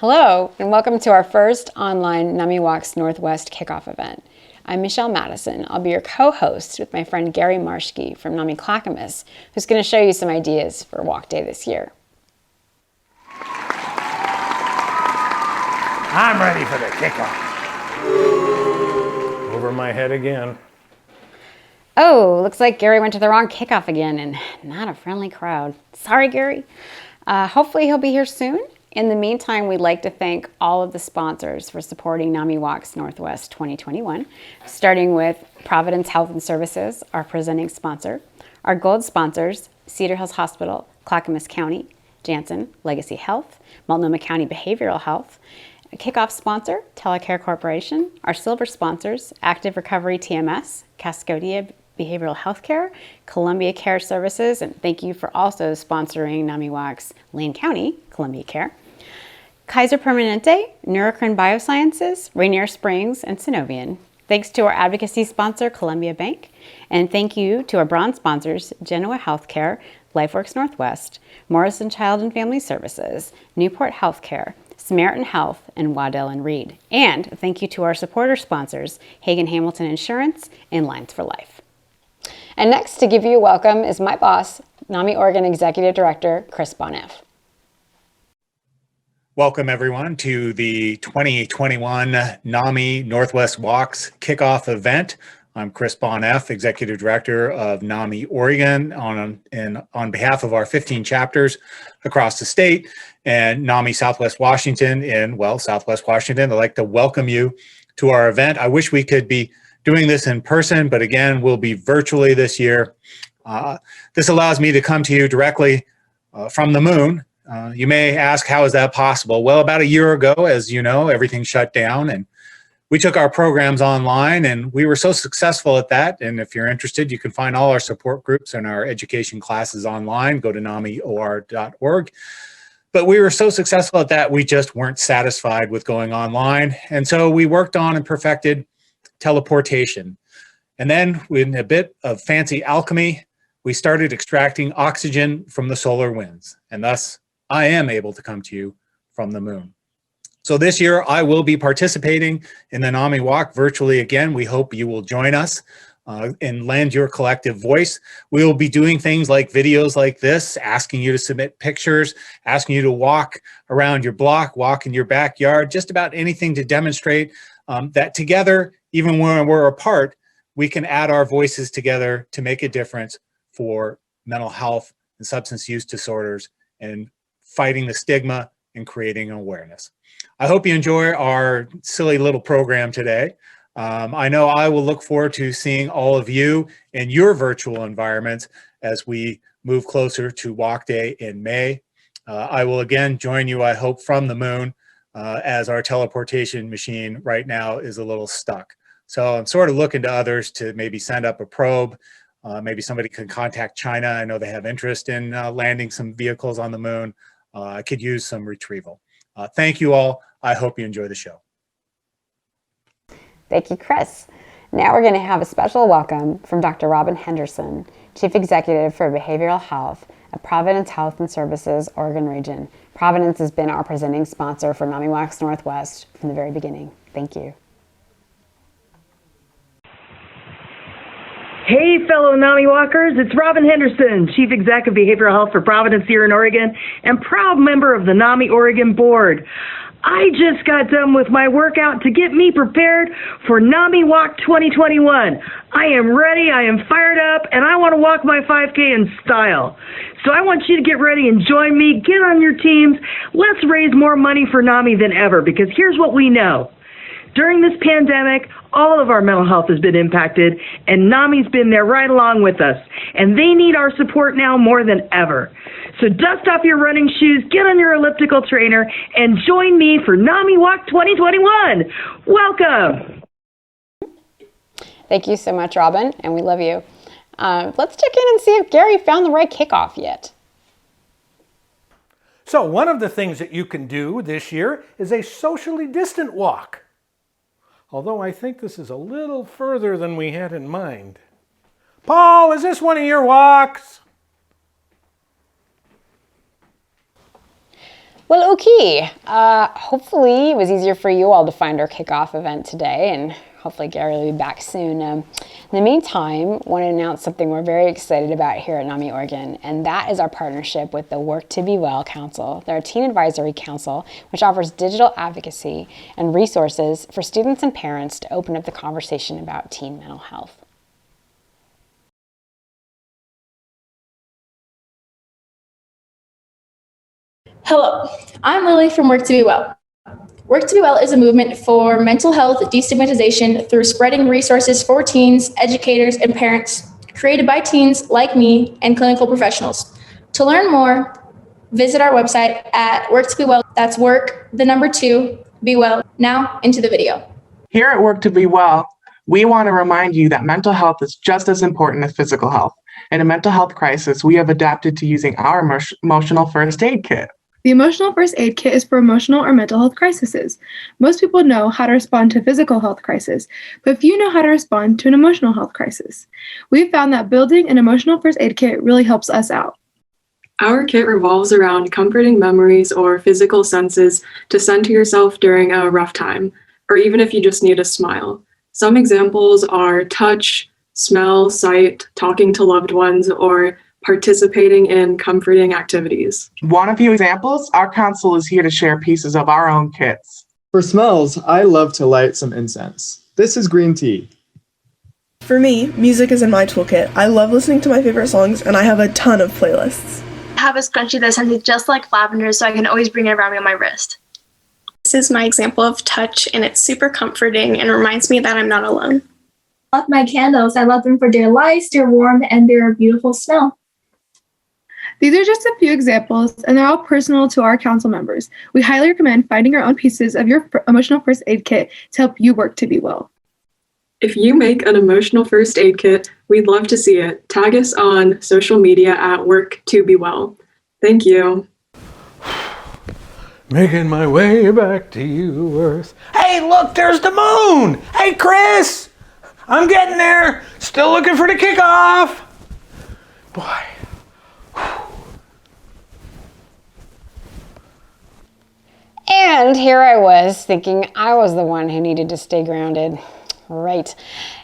Hello, and welcome to our first online NAMIWalks Northwest Kickoff event. I'm Michelle Madison. I'll be your co-host with my friend Gary Marschke from NAMI Clackamas, who's going to show you some ideas for Walk Day this year. I'm ready for the kickoff. Over my head again. Oh, looks like Gary went to the wrong kickoff again, and not a friendly crowd. Sorry, Gary. Hopefully he'll be here soon. In the meantime, we'd like to thank all of the sponsors for supporting NAMIWalks Northwest 2021, starting with Providence Health and Services, our presenting sponsor, our gold sponsors, Cedar Hills Hospital, Clackamas County, Janssen, Legacy Health, Multnomah County Behavioral Health, Kickoff sponsor, Telecare Corporation, our silver sponsors, Active Recovery TMS, Cascadia Behavioral Healthcare, Columbia Care Services, and thank you for also sponsoring NAMIWalks Lane County, Columbia Care, Kaiser Permanente, Neurocrine Biosciences, Rainier Springs, and Synovian. Thanks to our advocacy sponsor, Columbia Bank, and thank you to our bronze sponsors, Genoa Healthcare, Lifeworks Northwest, Morrison Child and Family Services, Newport Healthcare, Samaritan Health, and Waddell and Reed. And thank you to our supporter sponsors, Hagen Hamilton Insurance and Lines for Life. And next to give you a welcome is my boss, NAMI Oregon Executive Director, Chris Boneff. Welcome everyone to the 2021 NAMI Northwest Walks Kickoff event. I'm Chris Boneff, Executive Director of NAMI Oregon on behalf of our 15 chapters across the state and NAMI Southwest Washington in, well, Southwest Washington. I'd like to welcome you to our event. I wish we could be doing this in person, but again, we'll be virtually this year. This allows me to come to you directly from the moon. You may ask, how is that possible? Well, about a year ago, as you know, everything shut down and we took our programs online and we were so successful at that. And if you're interested, you can find all our support groups and our education classes online. Go to namior.org. But we were so successful at that, we just weren't satisfied with going online. And so we worked on and perfected teleportation. And then with a bit of fancy alchemy, we started extracting oxygen from the solar winds. And thus, I am able to come to you from the moon. So this year, I will be participating in the NAMI Walk virtually again. We hope you will join us and lend your collective voice. We will be doing things like videos like this, asking you to submit pictures, asking you to walk around your block, walk in your backyard, just about anything to demonstrate that together, even when we're apart, we can add our voices together to make a difference for mental health and substance use disorders and fighting the stigma and creating awareness. I hope you enjoy our silly little program today. I know I will look forward to seeing all of you in your virtual environments as we move closer to Walk Day in May. I will again join you, I hope, from the moon as our teleportation machine right now is a little stuck. So I'm sort of looking to others to maybe send up a probe. Maybe somebody can contact China. I know they have interest in landing some vehicles on the moon. I could use some retrieval. Thank you all. I hope you enjoy the show. Thank you, Chris. Now we're going to have a special welcome from Dr. Robin Henderson, Chief Executive for Behavioral Health at Providence Health and Services, Oregon Region. Providence has been our presenting sponsor for NAMIWalks Northwest from the very beginning. Thank you. Hey, fellow NAMI Walkers, it's Robin Henderson, Chief Exec of Behavioral Health for Providence here in Oregon and proud member of the NAMI Oregon Board. I just got done with my workout to get me prepared for NAMI Walk 2021. I am ready, I am fired up, and I want to walk my 5K in style. So I want you to get ready and join me, get on your teams. Let's raise more money for NAMI than ever, because here's what we know. During this pandemic, all of our mental health has been impacted, and NAMI's been there right along with us. And they need our support now more than ever. So dust off your running shoes, get on your elliptical trainer, and join me for NAMI Walk 2021. Welcome. Thank you so much, Robin, and we love you. Let's check in and see if Gary found the right kickoff yet. So one of the things that you can do this year is a socially distant walk. Although I think this is a little further than we had in mind. Paul, is this one of your walks? Well, okay. Hopefully it was easier for you all to find our kickoff event today, and hopefully Gary will be back soon. In the meantime, I want to announce something we're very excited about here at NAMI Oregon, and that is our partnership with the Work to Be Well Council. They're a teen advisory council which offers digital advocacy and resources for students and parents to open up the conversation about teen mental health. Hello, I'm Lily from Work to Be Well. Work to Be Well is a movement for mental health destigmatization through spreading resources for teens, educators, and parents, created by teens like me and clinical professionals. To learn more, visit our website at Work to Be Well. That's work, the number 2, be well. Now, into the video. Here at Work to Be Well, we want to remind you that mental health is just as important as physical health. In a mental health crisis, we have adapted to using our emotional first aid kit. The Emotional First Aid Kit is for emotional or mental health crises. Most people know how to respond to a physical health crisis, but few know how to respond to an emotional health crisis. We've found that building an Emotional First Aid Kit really helps us out. Our kit revolves around comforting memories or physical senses to send to yourself during a rough time, or even if you just need a smile. Some examples are touch, smell, sight, talking to loved ones, or participating in comforting activities. Want a few examples? Our council is here to share pieces of our own kits. For smells, I love to light some incense. This is green tea. For me, music is in my toolkit. I love listening to my favorite songs, and I have a ton of playlists. I have a scrunchie that scented just like lavender, so I can always bring it around me on my wrist. This is my example of touch, and it's super comforting and reminds me that I'm not alone. I love my candles. I love them for their lights, their warmth, and their beautiful smell. These are just a few examples, and they're all personal to our council members. We highly recommend finding your own pieces of your Emotional First Aid Kit to help you work to be well. If you make an emotional first aid kit, we'd love to see it. Tag us on social media at Work to Be Well. Thank you. Making my way back to you, Earth. Hey, look, there's the moon. Hey, Chris, I'm getting there. Still looking for the kickoff. Boy. And here I was thinking I was the one who needed to stay grounded. Right.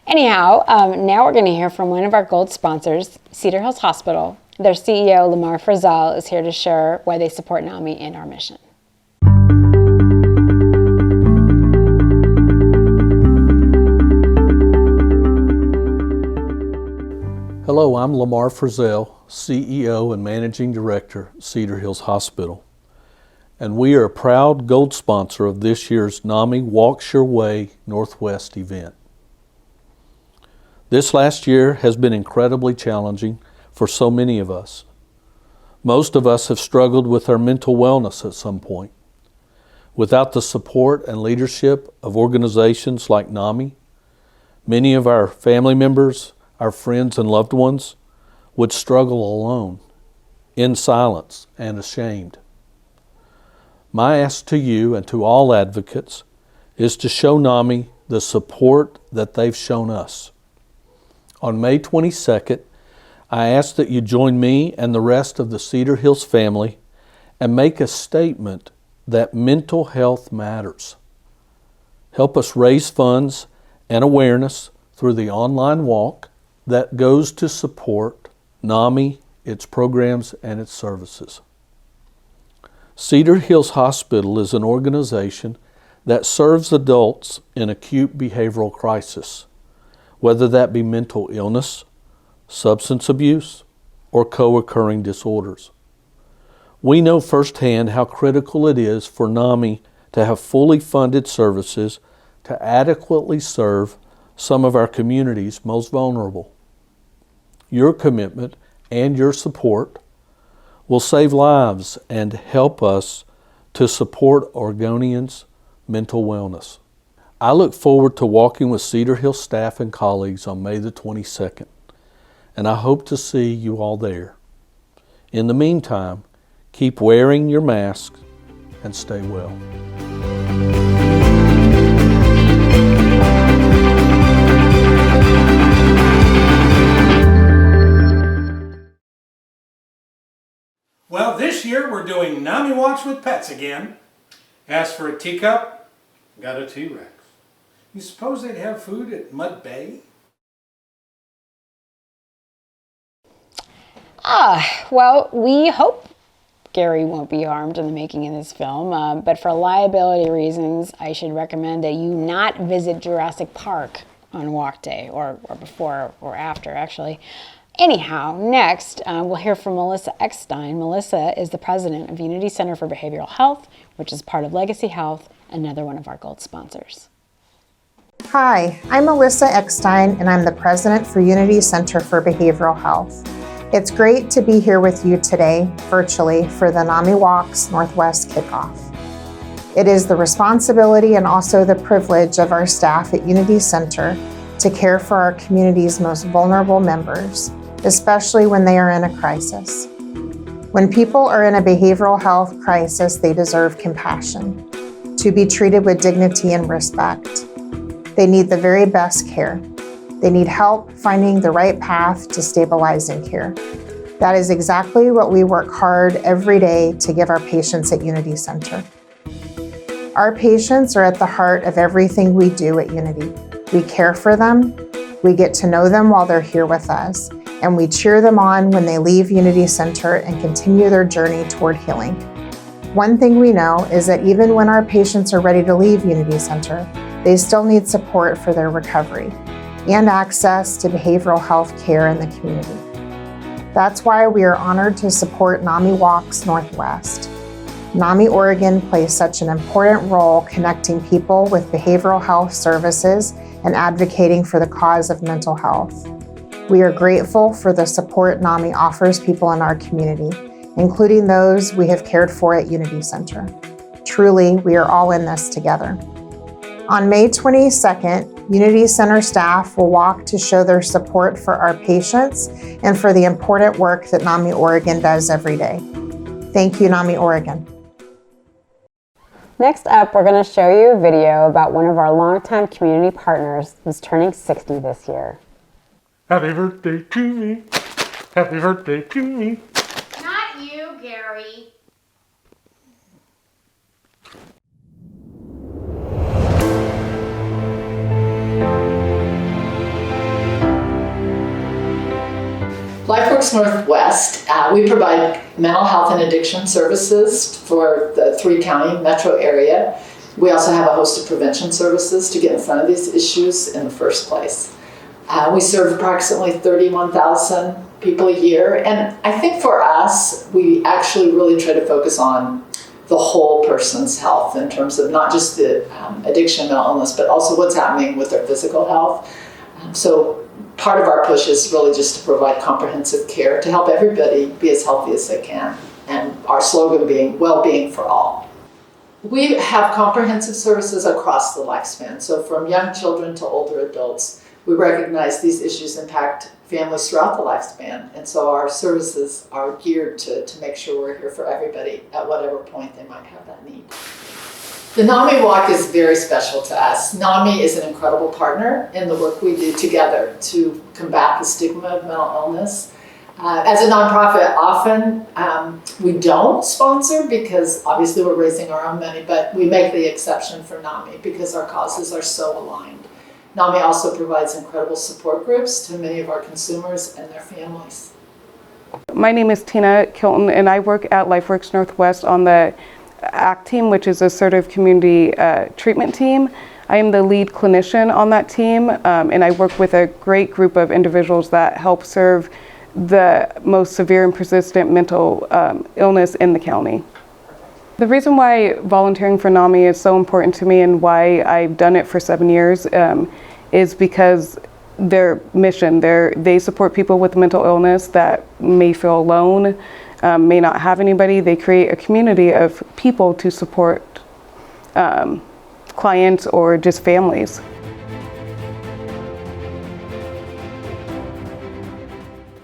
Anyhow, now we're going to hear from one of our gold sponsors, Cedar Hills Hospital. Their CEO, Lamar Frizzell, is here to share why they support NAMI in our mission. Hello, I'm Lamar Frizzell, CEO and Managing Director, Cedar Hills Hospital. And we are a proud gold sponsor of this year's NAMI Walks Your Way Northwest event. This last year has been incredibly challenging for so many of us. Most of us have struggled with our mental wellness at some point. Without the support and leadership of organizations like NAMI, many of our family members, our friends and loved ones would struggle alone, in silence and ashamed. My ask to you and to all advocates is to show NAMI the support that they've shown us. On May 22nd, I ask that you join me and the rest of the Cedar Hills family and make a statement that mental health matters. Help us raise funds and awareness through the online walk that goes to support NAMI, its programs, and its services. Cedar Hills Hospital is an organization that serves adults in acute behavioral crisis, whether that be mental illness, substance abuse, or co-occurring disorders. We know firsthand how critical it is for NAMI to have fully funded services to adequately serve some of our community's most vulnerable. Your commitment and your support will save lives and help us to support Oregonians' mental wellness. I look forward to walking with Cedar Hills staff and colleagues on May the 22nd, and I hope to see you all there. In the meantime, keep wearing your masks and stay well. Well, this this year we're doing NAMI Walks with Pets again. Asked for a teacup, got a T-Rex. You suppose they'd have food at Mud Bay? Well, we hope Gary won't be harmed in the making of this film, but for liability reasons, I should recommend that you not visit Jurassic Park on walk day, or before or after, actually. Anyhow, next, we'll hear from Melissa Eckstein. Melissa is the president of Unity Center for Behavioral Health, which is part of Legacy Health, another one of our gold sponsors. Hi, I'm Melissa Eckstein, and I'm the president for Unity Center for Behavioral Health. It's great to be here with you today, virtually, for the NAMIWalks Northwest Kickoff. It is the responsibility and also the privilege of our staff at Unity Center to care for our community's most vulnerable members, especially when they are in a crisis. When people are in a behavioral health crisis, they deserve compassion, to be treated with dignity and respect. They need the very best care. They need help finding the right path to stabilizing care. That is exactly what we work hard every day to give our patients at Unity Center. Our patients are at the heart of everything we do at Unity. We care for them, we get to know them while they're here with us, and we cheer them on when they leave Unity Center and continue their journey toward healing. One thing we know is that even when our patients are ready to leave Unity Center, they still need support for their recovery and access to behavioral health care in the community. That's why we are honored to support NAMIWalks Northwest. NAMI Oregon plays such an important role connecting people with behavioral health services and advocating for the cause of mental health. We are grateful for the support NAMI offers people in our community, including those we have cared for at Unity Center. Truly, we are all in this together. On May 22nd, Unity Center staff will walk to show their support for our patients and for the important work that NAMI Oregon does every day. Thank you, NAMI Oregon. Next up, we're going to show you a video about one of our longtime community partners who's turning 60 this year. Happy birthday to me. Happy birthday to me. Not you, Gary. Lifeworks Northwest, we provide mental health and addiction services for the 3-county metro area. We also have a host of prevention services to get in front of these issues in the first place. We serve approximately 31,000 people a year, and I think for us, we actually really try to focus on the whole person's health in terms of not just the addiction and mental illness, but also what's happening with their physical health. So part of our push is really just to provide comprehensive care to help everybody be as healthy as they can, and our slogan being well-being for all. We have comprehensive services across the lifespan, so from young children to older adults. We recognize these issues impact families throughout the lifespan, and so our services are geared to make sure we're here for everybody at whatever point they might have that need. The NAMI Walk is very special to us. NAMI is an incredible partner in the work we do together to combat the stigma of mental illness. As a nonprofit, often we don't sponsor because obviously we're raising our own money, but we make the exception for NAMI because our causes are so aligned. NAMI also provides incredible support groups to many of our consumers and their families. My name is Tina Kilton, and I work at Lifeworks Northwest on the ACT team, which is Assertive Community Treatment team. I am the lead clinician on that team, and I work with a great group of individuals that help serve the most severe and persistent mental illness in the county. The reason why volunteering for NAMI is so important to me and why I've done it for 7 years is because their mission, they support people with mental illness that may feel alone, may not have anybody. They create a community of people to support clients or just families.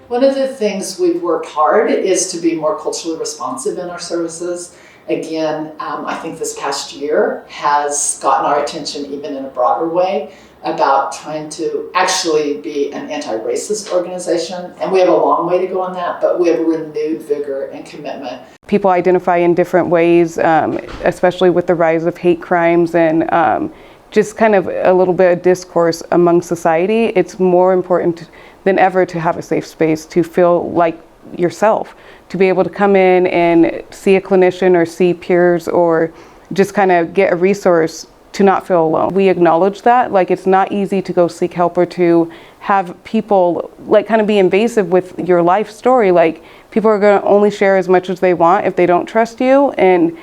One of the things we've worked hard is to be more culturally responsive in our services. Again, I think this past year has gotten our attention even in a broader way about trying to actually be an anti-racist organization. And we have a long way to go on that, but we have a renewed vigor and commitment. People identify in different ways, especially with the rise of hate crimes and just kind of a little bit of discourse among society. It's more important than ever to have a safe space to feel like yourself, to be able to come in and see a clinician or see peers or just kind of get a resource to not feel alone. We acknowledge that, like, it's not easy to go seek help or to have people like kind of be invasive with your life story. Like, people are going to only share as much as they want if they don't trust you. And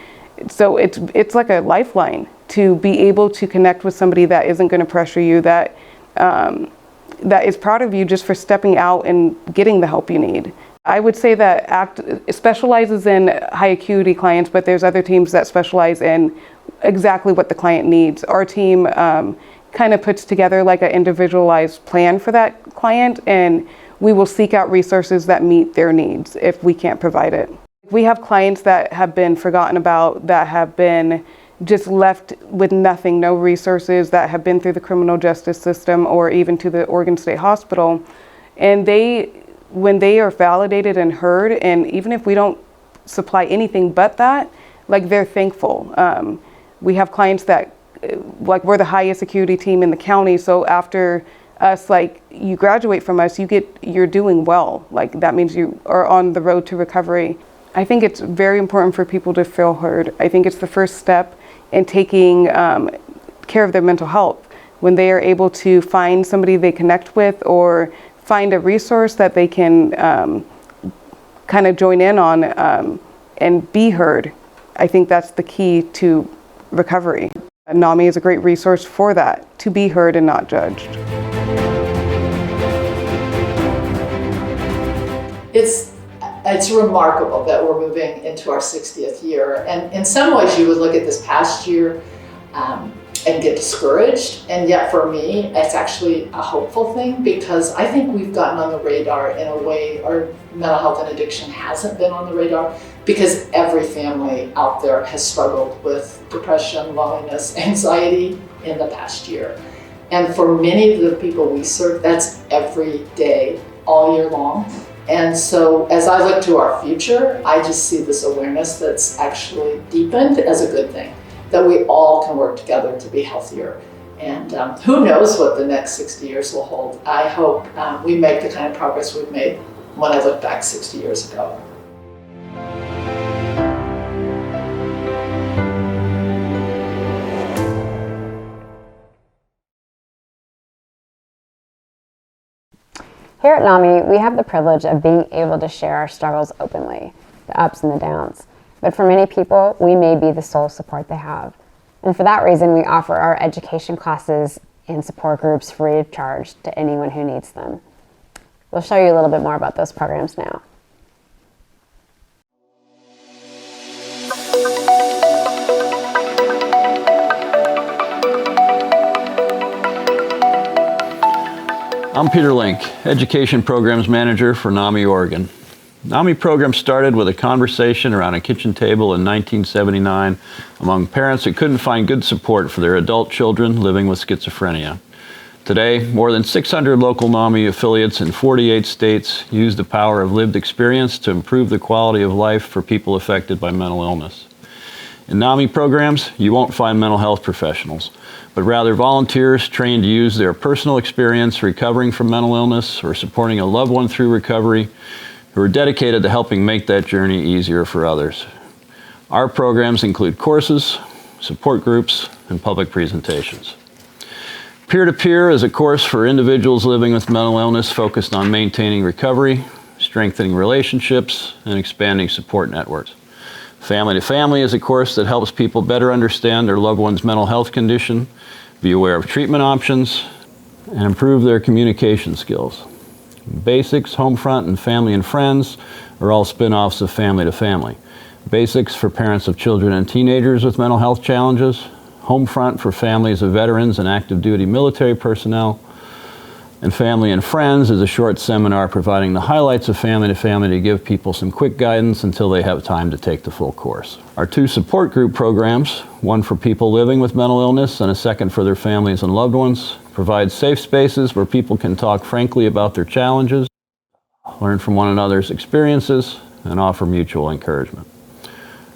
so it's like a lifeline to be able to connect with somebody that isn't going to pressure you, that that is proud of you just for stepping out and getting the help you need. I would say that ACT specializes in high acuity clients, but there's other teams that specialize in exactly what the client needs. Our team kind of puts together like an individualized plan for that client, and we will seek out resources that meet their needs if we can't provide it. We have clients that have been forgotten about, that have been just left with nothing, no resources, that have been through the criminal justice system or even to the Oregon State Hospital. And when they are validated and heard, and even if we don't supply anything but that, like, they're thankful. We have clients that, like, we're the highest acuity team in the county, so after us, like, you graduate from us, you're doing well. Like, that means you are on the road to recovery. I think it's very important for people to feel heard. I think it's the first step in taking care of their mental health. When they are able to find somebody they connect with or find a resource that they can kind of join in on and be heard, I think that's the key to recovery. NAMI is a great resource for that, to be heard and not judged. It's remarkable that we're moving into our 60th year. And in some ways you would look at this past year and get discouraged. And yet for me, it's actually a hopeful thing, because I think we've gotten on the radar in a way our mental health and addiction hasn't been on the radar, because every family out there has struggled with depression, loneliness, anxiety in the past year. And for many of the people we serve, that's every day, all year long. And so as I look to our future, I just see this awareness that's actually deepened as a good thing, that we all can work together to be healthier. And who knows what the next 60 years will hold. I hope we make the kind of progress we've made when I look back 60 years ago. Here at NAMI, we have the privilege of being able to share our struggles openly, the ups and the downs. But for many people, we may be the sole support they have. And for that reason, we offer our education classes and support groups free of charge to anyone who needs them. We'll show you a little bit more about those programs now. I'm Peter Link, Education Programs Manager for NAMI Oregon. NAMI program started with a conversation around a kitchen table in 1979 among parents who couldn't find good support for their adult children living with schizophrenia. Today, more than 600 local NAMI affiliates in 48 states use the power of lived experience to improve the quality of life for people affected by mental illness. In NAMI programs, you won't find mental health professionals, but rather volunteers trained to use their personal experience recovering from mental illness or supporting a loved one through recovery, who are dedicated to helping make that journey easier for others. Our programs include courses, support groups, and public presentations. Peer-to-Peer is a course for individuals living with mental illness focused on maintaining recovery, strengthening relationships, and expanding support networks. Family to Family is a course that helps people better understand their loved one's mental health condition, be aware of treatment options, and improve their communication skills. Basics, Homefront, and Family and Friends are all spin-offs of Family to Family. Basics for parents of children and teenagers with mental health challenges, Homefront for families of veterans and active duty military personnel, And Family and Friends is a short seminar providing the highlights of Family to Family to give people some quick guidance until they have time to take the full course. Our 2 support group programs, one for people living with mental illness and a second for their families and loved ones, provide safe spaces where people can talk frankly about their challenges, learn from one another's experiences, and offer mutual encouragement.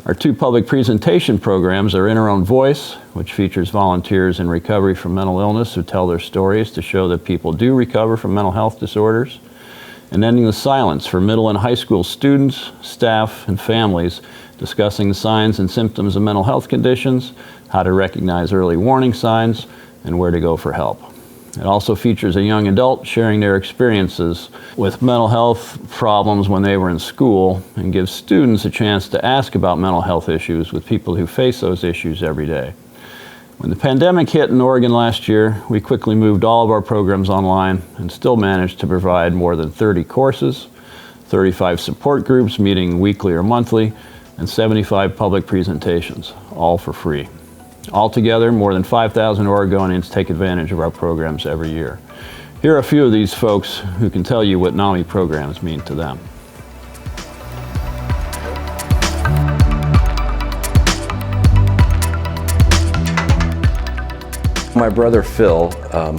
Our 2 public presentation programs are In Our Own Voice, which features volunteers in recovery from mental illness who tell their stories to show that people do recover from mental health disorders, and Ending the Silence for middle and high school students, staff, and families discussing the signs and symptoms of mental health conditions, how to recognize early warning signs, and where to go for help. It also features a young adult sharing their experiences with mental health problems when they were in school and gives students a chance to ask about mental health issues with people who face those issues every day. When the pandemic hit in Oregon last year, we quickly moved all of our programs online and still managed to provide more than 30 courses, 35 support groups meeting weekly or monthly, and 75 public presentations, all for free. Altogether, more than 5,000 Oregonians take advantage of our programs every year. Here are a few of these folks who can tell you what NAMI programs mean to them. My brother Phil,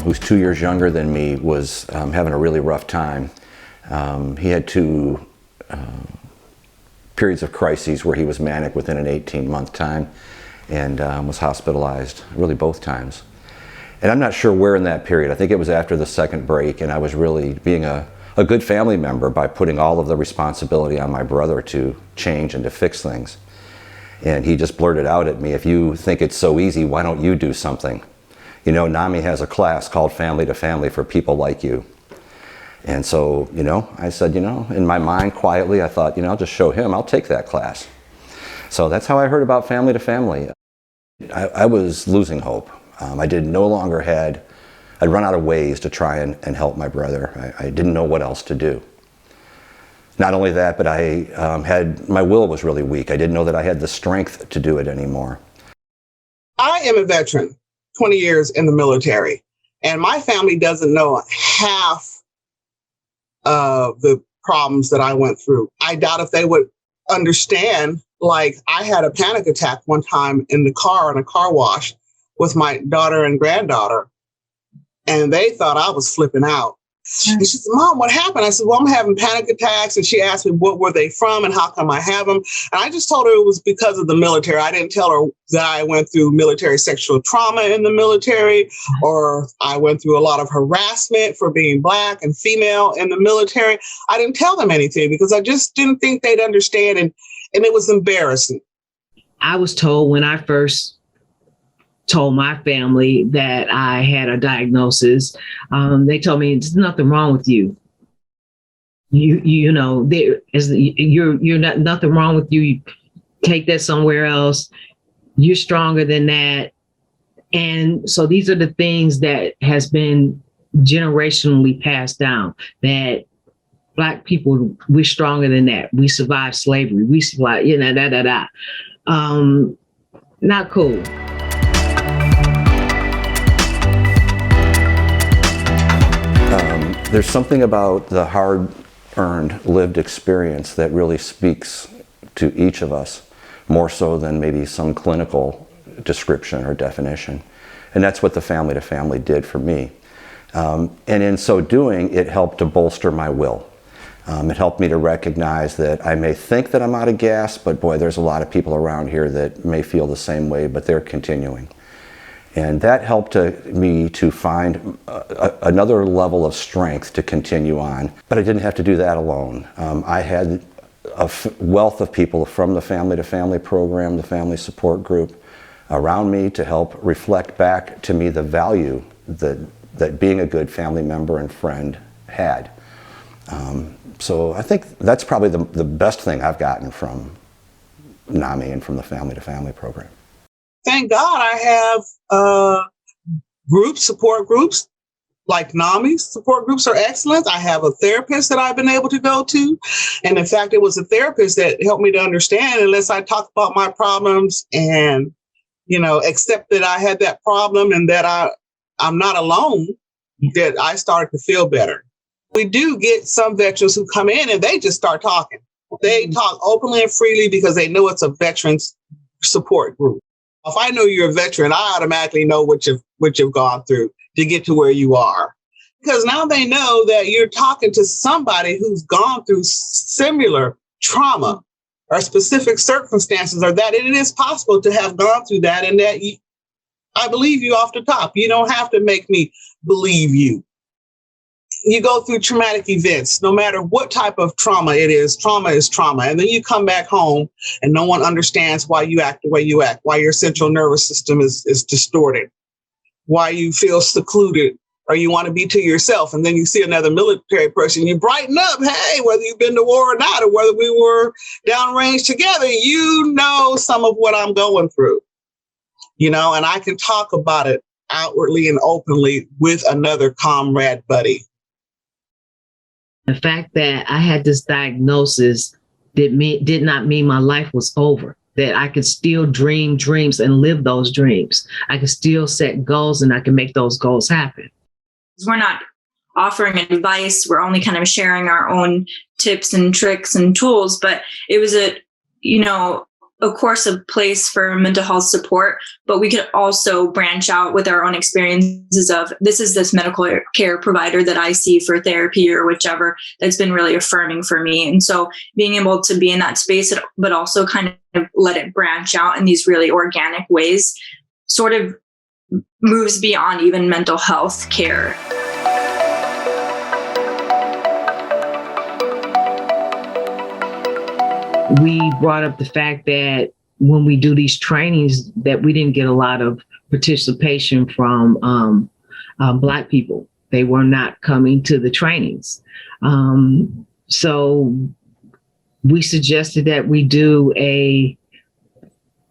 who's 2 years younger than me, was having a really rough time. He had 2 periods of crises where he was manic within an 18-month time, and was hospitalized, really both times. And I'm not sure where in that period. I think it was after the second break, and I was really being a good family member by putting all of the responsibility on my brother to change and to fix things. And he just blurted out at me, "If you think it's so easy, why don't you do something? You know, NAMI has a class called Family to Family for people like you." And so, I said, in my mind quietly, I thought, I'll just show him, I'll take that class. So that's how I heard about Family to Family. I was losing hope. I'd run out of ways to try and help my brother. I didn't know what else to do. Not only that, but my will was really weak. I didn't know that I had the strength to do it anymore. I am a veteran, 20 years in the military, and my family doesn't know half of the problems that I went through. I doubt if they would understand. Like, I had a panic attack one time in a car wash with my daughter and granddaughter, and they thought I was flipping out. And she said, "Mom, what happened?" I said, "Well, I'm having panic attacks." And she asked me, what were they from and how come I have them? And I just told her it was because of the military. I didn't tell her that I went through military sexual trauma in the military, or I went through a lot of harassment for being Black and female in the military. I didn't tell them anything because I just didn't think they'd understand, and it was embarrassing. I was told when I first told my family that I had a diagnosis, they told me there's nothing wrong with you. You're not nothing wrong with you. You take that somewhere else. You're stronger than that. And so these are the things that has been generationally passed down, that Black people, we're stronger than that. We survived slavery. We survived, not cool. There's something about the hard-earned, lived experience that really speaks to each of us, more so than maybe some clinical description or definition. And that's what the Family to Family did for me. And in so doing, it helped to bolster my will. It helped me to recognize that I may think that I'm out of gas, but boy, there's a lot of people around here that may feel the same way, but they're continuing. And that helped me to find another level of strength to continue on. But I didn't have to do that alone. I had a wealth of people from the Family to Family program, the family support group, around me to help reflect back to me the value that being a good family member and friend had. So I think that's probably the best thing I've gotten from NAMI and from the Family to Family program. Thank God I have support groups like NAMI. Support groups are excellent. I have a therapist that I've been able to go to. And in fact, it was a therapist that helped me to understand, unless I talk about my problems and, accept that I had that problem and that I'm not alone, that I started to feel better. We do get some veterans who come in and they just start talking. They talk openly and freely because they know it's a veterans support group. If I know you're a veteran, I automatically know what you've gone through to get to where you are. Because now they know that you're talking to somebody who's gone through similar trauma or specific circumstances, or that it is possible to have gone through that, and that I believe you off the top. You don't have to make me believe you. You go through traumatic events, no matter what type of trauma it is. Trauma is trauma. And then you come back home and no one understands why you act the way you act, why your central nervous system is distorted, why you feel secluded, or you want to be to yourself. And then you see another military person, you brighten up. Hey, whether you've been to war or not, or whether we were downrange together, you know some of what I'm going through, and I can talk about it outwardly and openly with another comrade buddy. The fact that I had this diagnosis did not mean my life was over, that I could still dream dreams and live those dreams. I could still set goals and I can make those goals happen. We're not offering advice. We're only kind of sharing our own tips and tricks and tools, but it was of course, a place for mental health support, but we could also branch out with our own experiences of this medical care provider that I see for therapy or whichever, that's been really affirming for me. And so being able to be in that space, but also kind of let it branch out in these really organic ways, sort of moves beyond even mental health care. We brought up the fact that when we do these trainings, that we didn't get a lot of participation from Black people. They were not coming to the trainings. So we suggested that we do a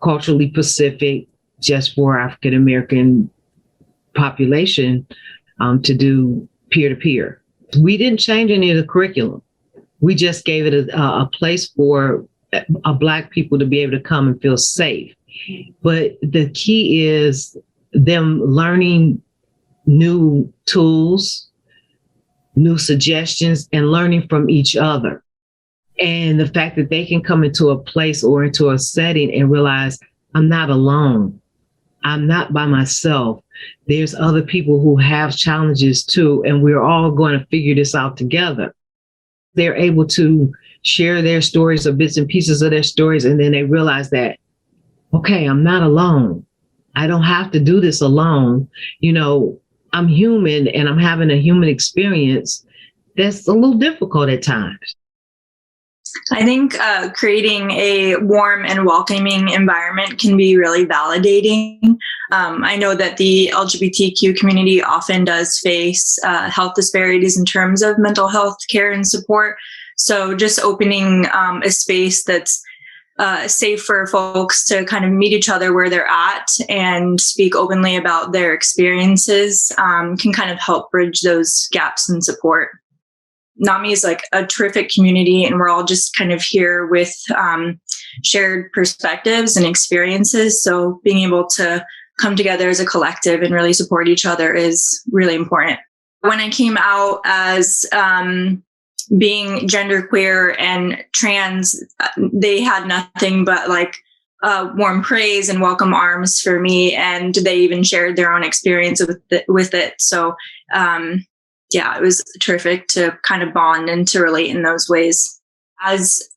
culturally Pacific, just for African American population, to do peer-to-peer. We didn't change any of the curriculum. We just gave it a place for Black people to be able to come and feel safe. But the key is them learning new tools, new suggestions, and learning from each other. And the fact that they can come into a place or into a setting and realize, I'm not alone. I'm not by myself. There's other people who have challenges too, and we're all going to figure this out together. They're able to share their stories or bits and pieces of their stories, and then they realize that, okay, I'm not alone. I don't have to do this alone. I'm human and I'm having a human experience that's a little difficult at times. I think creating a warm and welcoming environment can be really validating. I know that the LGBTQ community often does face health disparities in terms of mental health care and support. So just opening a space that's safe for folks to kind of meet each other where they're at and speak openly about their experiences can kind of help bridge those gaps in support. NAMI is like a terrific community, and we're all just kind of here with shared perspectives and experiences. So being able to come together as a collective and really support each other is really important. When I came out as being genderqueer and trans, they had nothing but warm praise and welcome arms for me. And they even shared their own experience with it. So it was terrific to kind of bond and to relate in those ways. As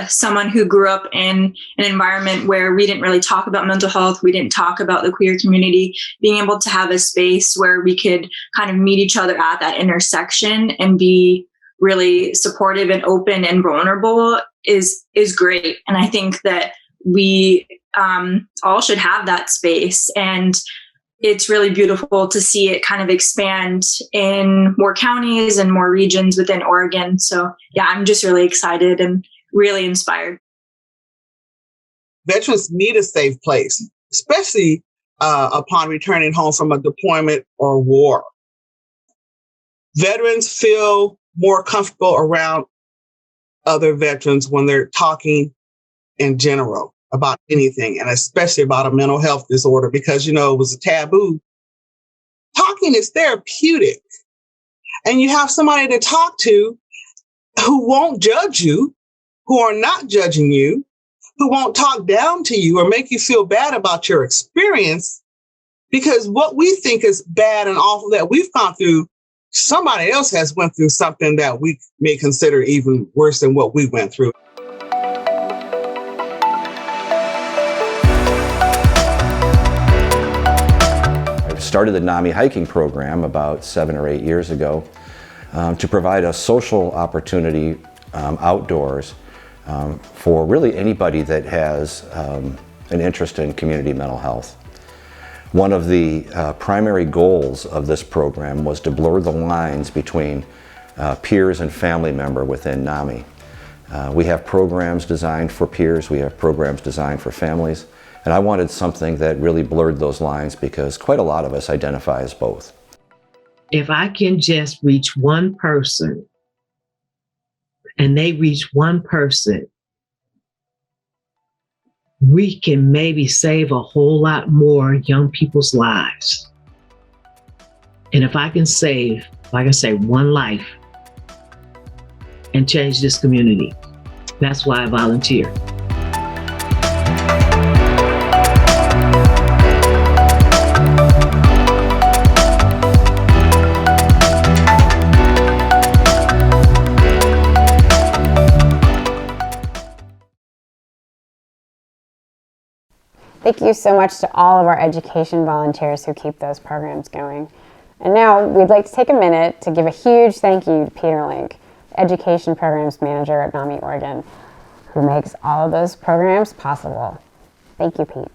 someone who grew up in an environment where we didn't really talk about mental health, we didn't talk about the queer community, being able to have a space where we could kind of meet each other at that intersection and be really supportive and open and vulnerable is great. And I think that we all should have that space. And it's really beautiful to see it kind of expand in more counties and more regions within Oregon. So I'm just really excited and really inspired. Veterans need a safe place, especially upon returning home from a deployment or war. Veterans feel more comfortable around other veterans when they're talking in general about anything, and especially about a mental health disorder, because, it was a taboo. Talk walking is therapeutic. And you have somebody to talk to who won't judge you, who are not judging you, who won't talk down to you or make you feel bad about your experience, because what we think is bad and awful that we've gone through, somebody else has went through something that we may consider even worse than what we went through. I started the NAMI Hiking program about 7 or 8 years ago to provide a social opportunity outdoors for really anybody that has an interest in community mental health. One of the primary goals of this program was to blur the lines between peers and family member within NAMI. We have programs designed for peers, we have programs designed for families, and I wanted something that really blurred those lines because quite a lot of us identify as both. If I can just reach one person and they reach one person, we can maybe save a whole lot more young people's lives. And if I can save, like I say, one life and change this community, that's why I volunteer. Thank you so much to all of our education volunteers who keep those programs going. And now we'd like to take a minute to give a huge thank you to Peter Link, Education Programs Manager at NAMI Oregon, who makes all of those programs possible. Thank you, Pete.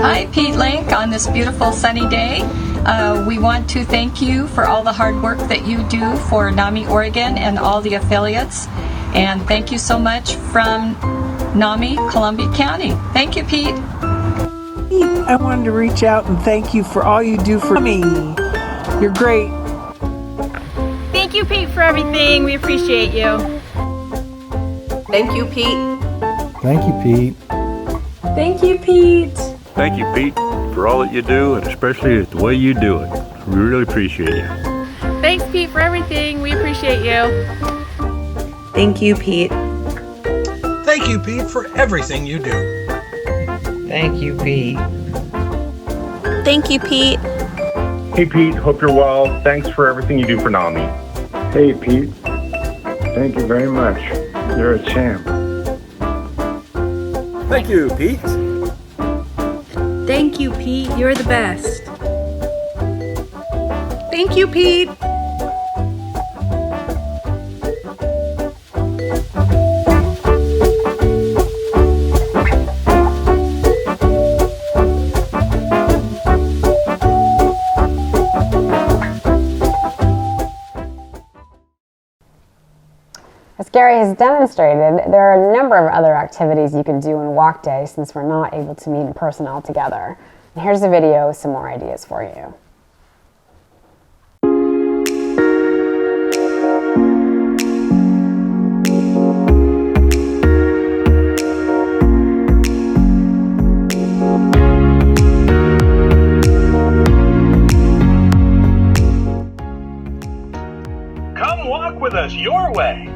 Hi, Pete Link on this beautiful sunny day. We want to thank you for all the hard work that you do for NAMI Oregon and all the affiliates. And thank you so much from NAMI, Columbia County. Thank you, Pete. I wanted to reach out and thank you for all you do for me. You're great. Thank you, Pete, for everything. We appreciate you. Thank you, Pete. Thank you, Pete. Thank you, Pete. Thank you, Pete, for all that you do, and especially the way you do it. We really appreciate you. Thanks, Pete, for everything. We appreciate you. Thank you, Pete. Thank you, Pete, for everything you do. Thank you, Pete. Thank you, Pete. Hey, Pete, hope you're well. Thanks for everything you do for NAMI. Hey, Pete. Thank you very much. You're a champ. Thank you, Pete. Thank you, Pete. You're the best. Thank you, Pete. As Gary has demonstrated, there are a number of other activities you can do in Walk Day since we're not able to meet in person altogether. And here's a video with some more ideas for you. Come walk with us your way.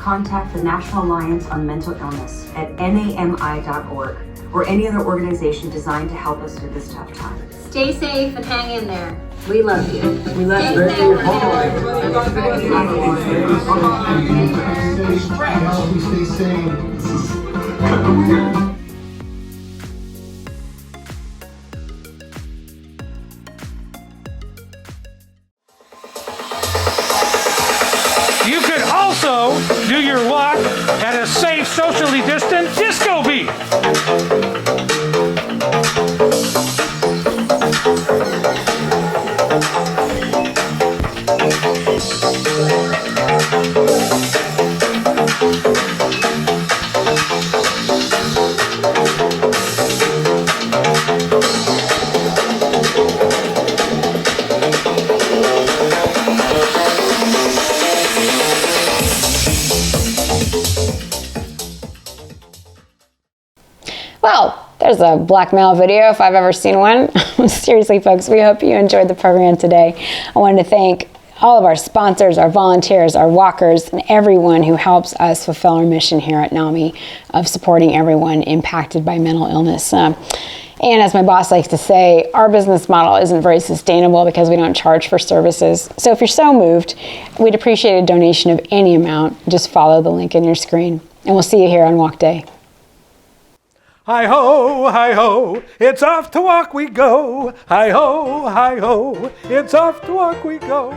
contact the National Alliance on Mental Illness at NAMI.org or any other organization designed to help us through this tough time. Stay safe and hang in there. We love you. We love Stay you. You could also do your walk at a safe, socially distant disco beat. Well, there's a blackmail video if I've ever seen one. Seriously, folks, we hope you enjoyed the program today. I wanted to thank all of our sponsors, our volunteers, our walkers, and everyone who helps us fulfill our mission here at NAMI of supporting everyone impacted by mental illness. And as my boss likes to say, our business model isn't very sustainable because we don't charge for services. So if you're so moved, we'd appreciate a donation of any amount. Just follow the link in your screen. And we'll see you here on Walk Day. Hi-ho, it's off to walk we go. Hi-ho, it's off to walk we go.